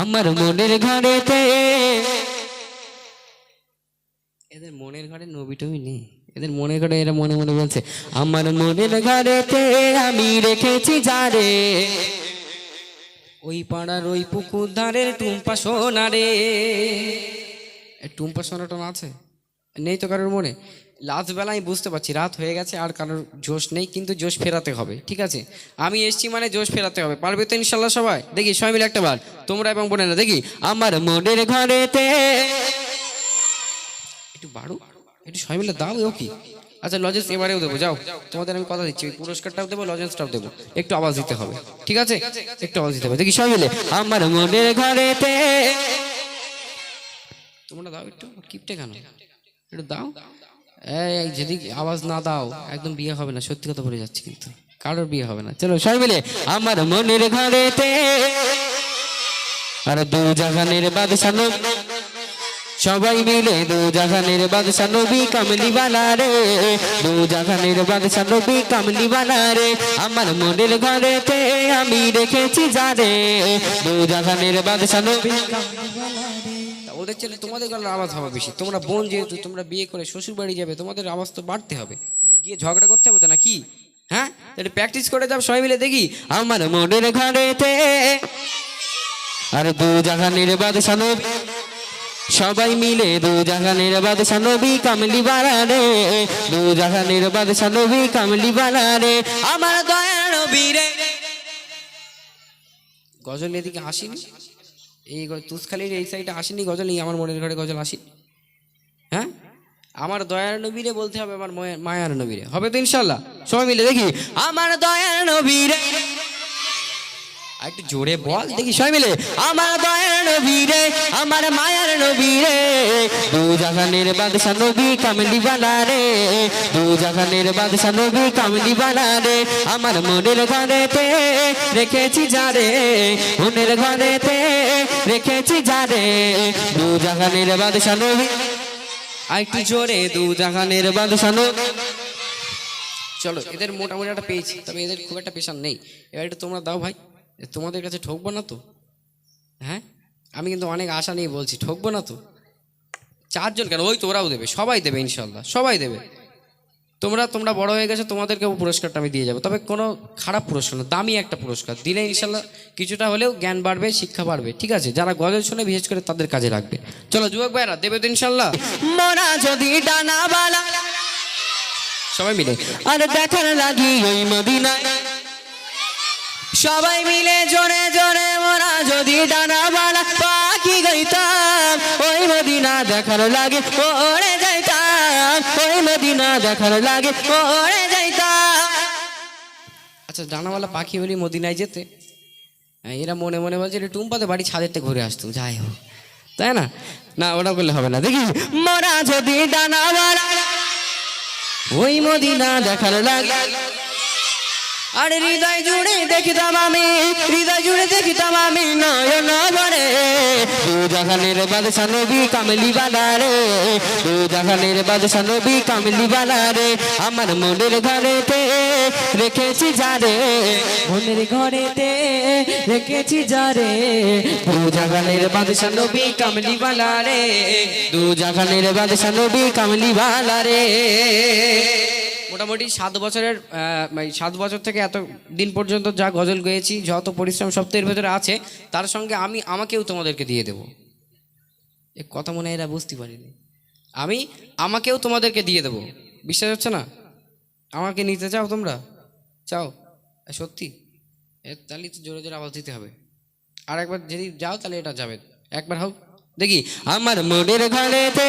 আমার মনের ঘরেতে, এদের মনের ঘরে নবী টবি নেই, এদের মনের ঘরে এরা মনে মনে বলছে আমার মনের ঘরেতে আমি রেখেছি যারে, ওই পাড়ার ওই পুকুর ধারের টুম্পা সোনা রে। টুম্পা সোনাটা আছে নেই তো কারোর মনে? লাস্ট বেলা আমি বুঝতে পারছি রাত হয়ে গেছে আর কারোর জোশ নেই, কিন্তু জোশ ফেরাতে হবে, ঠিক আছে? আমি এসছি মানে জোশ ফেরাতে হবে, পারবে তো ইনশাল্লাহ সবাই? দেখি সবাই মিলে একটা বার, তোমরা এবং বোনেরা দেখি। আমার মনের ঘরেতে, একটু বাড়ু, একটু সবাই মিলে দাও। ও কি, আচ্ছা লজেন্স এবারেও দেবো, যাও তোমাদের আমি কথা দিচ্ছি, পুরস্কারটাও দেবো, লজেন্সটাও দেবো, একটু আওয়াজ দিতে হবে, ঠিক আছে? একটু আওয়াজ দিতে হবে, দেখি সবাই মিলে। আমার মনের ঘরেতে, তোমরা দাও একটু, কিপটে কেন, একটু দাও। এই যদি আওয়াজ না দাও একদম বিয়ে হবে না, সত্যি কথা বলে যাচ্ছি, কিন্তু কারোর বিয়ে হবে না। চলো সবাই মিলে। আমার মনের ঘরেতে, আর দু জাহানের বাদশা নবী, সবাই মিলে দু জাহানের বাদশা নবী কামলি বালা রে, দু জাহানের বাদশা নবী কামলি বালা রে। আমার মনের ঘরেতে আমি রেখেছি যারে, দু জাহানের বাদশা নবী কামলি বালা রে। ওদের ছেলে তোমাদের গলার আওয়াজ হবে বেশি, তোমরা বোন যেহেতু, তোমরা বিয়ে করে শ্বশুর বাড়ি যাবে, তোমাদের আওয়াজ তো বাড়তে হবে, গিয়ে ঝগড়া করতে হবে তো নাকি? হ্যাঁ, তাহলে প্র্যাকটিস করে যাও সবাই মিলে দেখি। আমার মনের ঘরেতে, আর দু জাহানের বাদশা নবী, সবাই মিলে দু জাহানের বাদশা নবী কামলি বালা রে, দু জাহানের বাদশা নবী কামলি বালা রে। আমার দয়ার নবী রে। গজল এদিকে আসেনি, এই তুষখালির এই সাইডে আসেনি গজল, এই আমার মনের ঘরে গজল আসি। হ্যাঁ, আমার দয়ার নবীরে বলতে হবে, আমার মায়ার নবীরে হবে তো ইনশাল্লাহ। সবাই মিলে দেখি। আমার দয়ার নবীরে, একটু জোরে বল দেখি সবাই মিলে। আমার দয়ার নবী রে, আমার মায়ার নবী রে, দু জাহানের বাদশা নবী কামলি বালা রে, দু জাহানের বাদশা নবী কামলি বালা রে। আমার মনের ঘরেতে রেখেছি যারে, মনের ঘরেতে রেখেছি যারে, দু জাহানের বাদশা নবী। আর একটু জোরে, দু জাহানের বাদশা নবী। চলো, এদের মোটামুটি একটা পেয়েছি, তবে এদের খুব একটা পেশার নেই। এবার একটু তোমরা দাও ভাই, তোমাদের কাছে ঠকবো না তো? হ্যাঁ, আমি কিন্তু অনেক আশা নিয়ে বলছি, ঠকবো না তো? চারজন কেন, ওই তো ওরাও দেবে, সবাই দেবে ইনশাল্লাহ, সবাই দেবে। তোমরা বড় হয়ে গেছে, তোমাদেরকেও পুরস্কারটা আমি দিয়ে যাবো, তবে কোনো খারাপ পুরস্কার না, দামি একটা পুরস্কার দিলে ইনশাল্লাহ কিছুটা হলেও জ্ঞান বাড়বে, শিক্ষা বাড়বে, ঠিক আছে? যারা গজল শুনে বিশেষ করে তাদের কাজে লাগবে। চলো যুবক ভাইরা, দেবে তো ইনশাল্লাহ? মোরা যদি ডানা বালা, সবাই মিলে। আর দেখার লাগি ওই মদিনা, সবাই মিলে জোরে জোরে। মোরা যদি ডানা বালা পাখি গাইতাম, ওই মদিনা দেখার লাগে ওরে যাইতাম, ওই মদিনা দেখার লাগে ওরে যাইতাম। আচ্ছা, ডানাওয়ালা পাখি বলি মদিনায় যেতে, এরা মনে মনে বলছে টুম্পাতে বাড়ি ছাদেরতে ঘুরে আসতো, যাই হোক, তাই না? না, ওটা করলে হবে না, দেখি। মোরা যদি ডানাওয়ালা, ওই মদিনা দেখার লাগে, আরে হৃদয় জুড়ে দেখিতাম আমি, হৃদয় জুড়ে দেখিতাম আমি নয়ন ভরে, দু জাহানের বাদশা নবী কামলি বালা রে, দু জাহানের বাদশা নবী কামলি বালা রে। আমার মনের ঘরেতে রেখেছি যারে, মনের ঘরেতে রেখেছি যারে, দু জাহানের বাদশা নবী কামলি বালা রে, দু জাহানের বাদশা নবী কামলি বালা রে। মোটামুটি 7 বছরের 7 বছর থেকে এত দিন পর্যন্ত যা গজল গেয়েছি, যত পরিশ্রম সব তো এর ভেতরে আছে, তার সঙ্গে আমাকেও তোমাদেরকে দিয়ে দেবো। এক কথা মনে হয় এরা বুঝতে পারিনি, আমাকেও তোমাদেরকে দিয়ে দেবো। বিশ্বাস হচ্ছে না? আমাকে নিতে চাও তোমরা? চাও সত্যি? তাহলে তো জোরে জোরে আওয়াজ দিতে হবে। আর একবার যদি যাও তাহলে এটা যাবে, একবার হোক দেখি। আমার মনের ঘরেতে,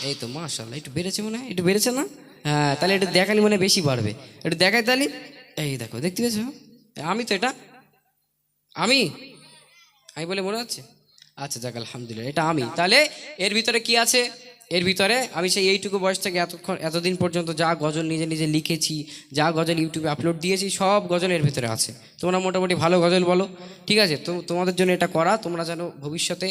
এই তো মাশাআল্লাহ, একটু বেড়েছে মনে হয়, একটু বেড়েছে না? হ্যাঁ, তাহলে একটু দেখালি মনে বেশি বাড়বে, একটু দেখাই তাহলে। এই দেখো, দেখতে পেয়েছো? আমি তো এটা আমি বলে মনে হচ্ছে? আচ্ছা যাক, আলহামদুলিল্লাহ, এটা আমি। তাহলে এর ভিতরে কি আছে? এর ভিতরে আমি সেই এইটুকু বয়স থেকে এতদিন পর্যন্ত যা গজল নিজে নিজে লিখেছি, যা গজল ইউটিউবে আপলোড দিয়েছি, সব গজল এর ভিতরে আছে। তোমরা মোটামুটি ভালো গজল বলো, ঠিক আছে? তো তোমাদের জন্য এটা করা, তোমরা যেন ভবিষ্যতে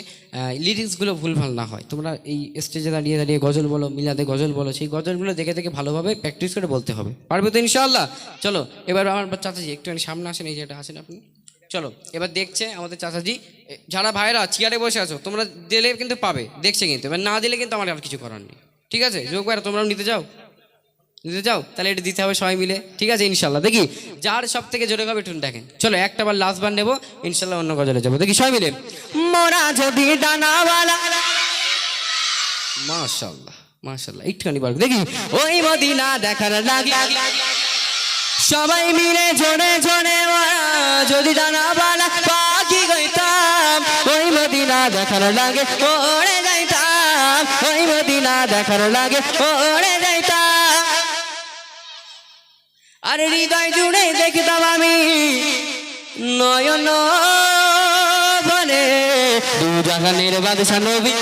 লিরিক্সগুলো ভুলভাল না হয়। তোমরা এই স্টেজে দাঁড়িয়ে দাঁড়িয়ে গজল বলো, মিলাদে গজল বলো, সেই গজলগুলো দেখে দেখে ভালোভাবে প্র্যাকটিস করে বলতে হবে। পারবে তো ইনশাআল্লাহ? চলো এবার আমার চাচাজি একটু সামনে আসেন, এই যেটা আসেন আপনি, চলো এবার দেখছে আমাদের চাচাজি, যারা ভাইরা চেয়ারে বসে আছো তোমরা দিলে কিন্তু পাবে, দেখছে কিন্তু, এবার না দিলে কিন্তু আমার আর কিছু করার নেই। ঠিক আছে যোগ ভাইরা, তোমরাও নিতে যাও, নিতে যাও, তাহলে এটা দিতে হবে সবাই মিলে। ঠিক আছে ইনশাল্লাহ, দেখি যার সব থেকে জোরে হবে একটু দেখেন। চলো একটা বার লাস্ট বার নেবো, ইনশাল্লাহ অন্য গজলে যাবো, দেখি সবাই মিলে। মোরা যদি ডানাওয়ালা, মাশাআল্লাহ মাশাআল্লাহ, একটুখানি বার দেখি। ওই মদিনা দেখার লাগে সবাই মিলে জোরে জোরে, যদি ডানাওয়ালা পাখি গইতাম, ওই মদিনা দেখার লাগে ওড়ে যাইতাম, ওই মদিনা দেখার লাগে ওড়ে যাইতাম। আরে হৃদয় জুড়ে দেখতাম আমি নয়ন বনে, দু জাহানের বাদশা নবী,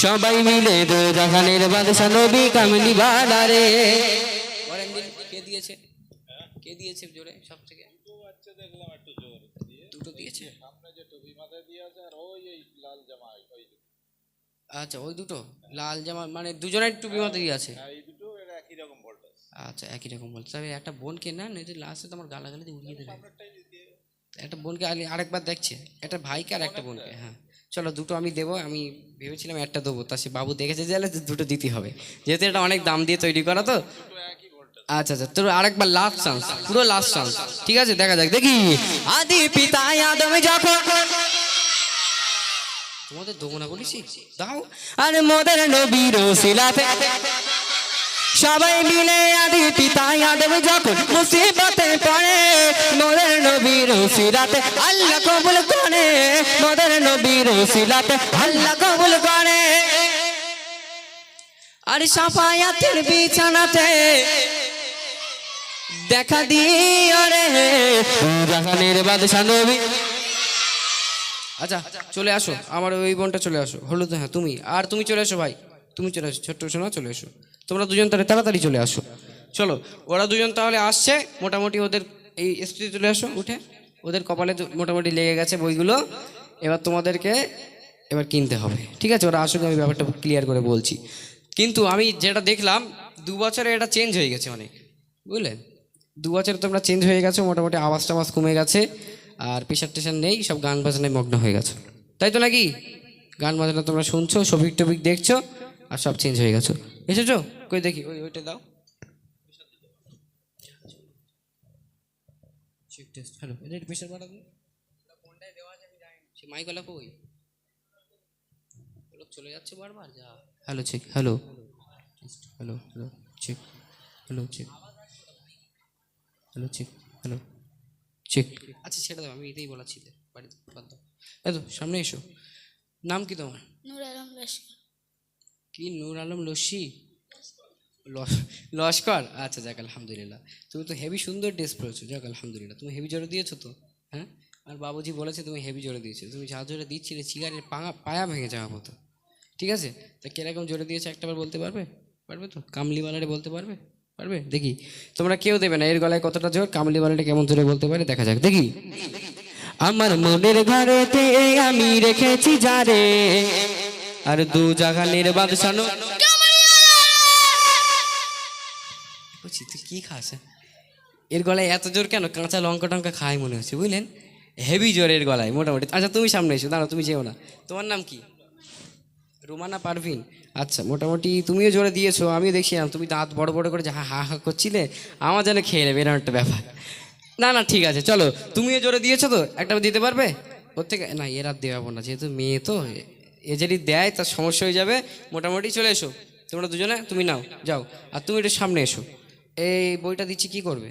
সবাই মিলে দু জাহানের বাদশা নবী কামলি বালারে। কে দিয়েছে, কে দিয়েছে জোরে সব থেকে? দুটো দিয়েছে। আচ্ছা ওই দুটো লাল জামা মানে দুজনের টুপি মতো দিয়ে আছে। আচ্ছা একই রকম বলতে হবে। একটা বোনকে না যদি লাস্টে তোমার গালাগালি দিয়ে উড়িয়ে দেবে, একটা বোনকে আরেকবার দেখছে, একটা ভাইকে আর একটা বোনকে। হ্যাঁ চলো দুটো আমি দেবো, আমি ভেবেছিলাম একটা দেবো, তা সে বাবু দেখেছে যে দুটো দিতে হবে, যেহেতু এটা অনেক দাম দিয়ে তৈরি করা তো। আচ্ছা আচ্ছা তোর আরেকবার লাস্ট চান্স, পুরো লাস্ট চান্স। ঠিক আছে দেখা যাক, দেখি। আদি পিতা আদম যখন, তোমাদের দেবো না বলিস দাও, আরে মোদের নবীর ওসিলাতে সবাই মিলে আদি পিতা আদম যখন মুসিবতে পড়ে, মোদের নবীর ওসিলাতে আল্লাহ কবুল করে, মোদের নবীর ওসিলাতে আল্লাহ কবুল করে। আর সাফায়াতের বিছানাতে দেখা দিও রে জাহানের বাদশা নবী। আচ্ছা চলে আসো আমার ওই বোনটা, চলে আসো হলুদ। হ্যাঁ তুমি, আর তুমি চলে আসো ভাই, তুমি চলে আসো, ছোট্ট শোনা চলে এসো, তোমরা দুজন তাহলে তাড়াতাড়ি চলে আসো। চলো ওরা দুজন তাহলে আসছে, মোটামুটি ওদের এই স্ত্রী চলে আসো উঠে, ওদের কপালে মোটামুটি লেগে গেছে বইগুলো, এবার তোমাদেরকে এবার কিনতে হবে। ঠিক আছে ওরা আসুক, আমি ব্যাপারটা ক্লিয়ার করে বলছি। কিন্তু আমি যেটা দেখলাম 2 বছরে এটা চেঞ্জ হয়ে গেছে অনেক, বুঝলেন? 2 বছরে তোমরা চেঞ্জ হয়ে গেছো, মোটামুটি আওয়াজ টাওয়াজ কমে গেছে, আর প্রেশার টেশার নেই, সব গান বাজনায় মগ্ন হয়ে গেছো, তাই তো নাকি? গান বাজনা তোমরা শুনছো, সবিক টবিক দেখছো, আর সব চেঞ্জ হয়ে গেছো। এসেছো কই দেখি, ওইটা দাও। হ্যালো এটা প্রেশার বাড়া দিন, সে মাইকলা কই চলে যাচ্ছে বারবার, যা। Hello check, hello hello hello check, hello check, hello check, hello check. আচ্ছা ছেড়ে দাও, আমি এটাই বলা ছিল বাড়িতে, বাদ দাও। এতো সামনে এসো, নাম কি তোমার? নূর আলম লস্কর। কি নূর আলম লস্যি লস্কর? আচ্ছা যাক আলহামদুলিল্লাহ, তুমি তো হেভি সুন্দর ড্রেস পরেছো, যাক আলহামদুলিল্লাহ। তুমি হেভি জোরে দিয়েছো তো? হ্যাঁ আর বাবুজি বলেছে তুমি হেভি জোরে দিয়েছো, তুমি যা জোরে দিচ্ছিলে চিগারের পায়া ভেঙে যাওয়ার মতো। ঠিক আছে তা কিরকম জোরে দিয়েছো একটাবার বলতে পারবে? পারবে তো? কামলিওয়ালারে বলতে পারবে? পারবে? দেখি তোমরা কেউ দেবে না, এর গলায় কতটা জোর, কামলিওয়ালাটা কেমন জোরে বলতে পারে দেখা যাক, দেখি। আমার মনের ঘরেতে আমি রেখেছি যারে, আর দু জাহানের বাদশা তুই কি খাস? এর গলায় এত জোর কেন? কাঁচা লঙ্কা টঙ্কা খায় মনে হচ্ছে, বুঝলেন? হেভি জোর এর গলায় মোটামুটি। আচ্ছা তুমি সামনে এসো, দাঁড়াও তুমি যেও না। তোমার নাম কি? রুমানা পারভিন। আচ্ছা মোটামুটি তুমিও জোরে দিয়েছো, আমিও দেখছিলাম তুমি দাঁত বড় বড় করে হা হা হা করছিলে, আমার যেন খেয়ে নেবে এরকম একটা ব্যাপার। না না ঠিক আছে চলো, তুমিও জোরে দিয়েছো তো, একটা দিতে পারবে ওর থেকে? না এর আর দেওয়াবো না, যেহেতু মেয়ে তো, এ যদি দেয় তার সমস্যা হয়ে যাবে। মোটামুটি চলে এসো তোমরা দুজনে, তুমি নাও যাও, আর তুমি একটু সামনে এসো। এই বইটা দিচ্ছি কি করবে?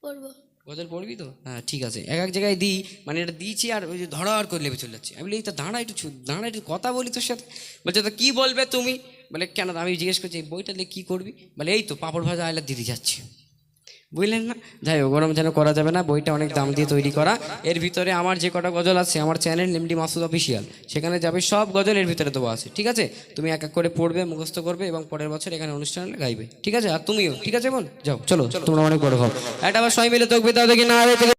পড়বো। গজল পড়বি তো? হ্যাঁ ঠিক আছে, এক এক জায়গায় দিই, মানে এটা দিয়েছি আর ওই যে ধড়াড় করে লেবে চলে যাচ্ছে। আমি বলি তা দাঁড়া একটু, দাঁড়া একটু কথা বলি তোর সাথে। বলছে তো কী বলবে তুমি? বলে কেন? আমি জিজ্ঞেস করছি এই বইটা নিয়ে কী করবি? বলে এই তো পাঁপড় ভাজা আইলা দিদি যাচ্ছি, বুঝলেন না? যাই হোক গরম যেন করা যাবে না, বইটা অনেক দাম দিয়ে তৈরি করা। এর ভিতরে আমার যে কটা গজল আছে, আমার চ্যানেল এমডি মাসুদ অফিসিয়াল, সেখানে যাবে সব গজল এর ভিতরে দেওয়া আছে। ঠিক আছে তুমি এক এক করে পড়বে, মুখস্থ করবে এবং পরের বছর এখানে অনুষ্ঠানে গাইবে। ঠিক আছে আর তুমিও ঠিক আছে বোন, যাও চলো তোমরা অনেক বড় হও। একটা আবার সবাই মিলে তকবীর দাও দেখি না।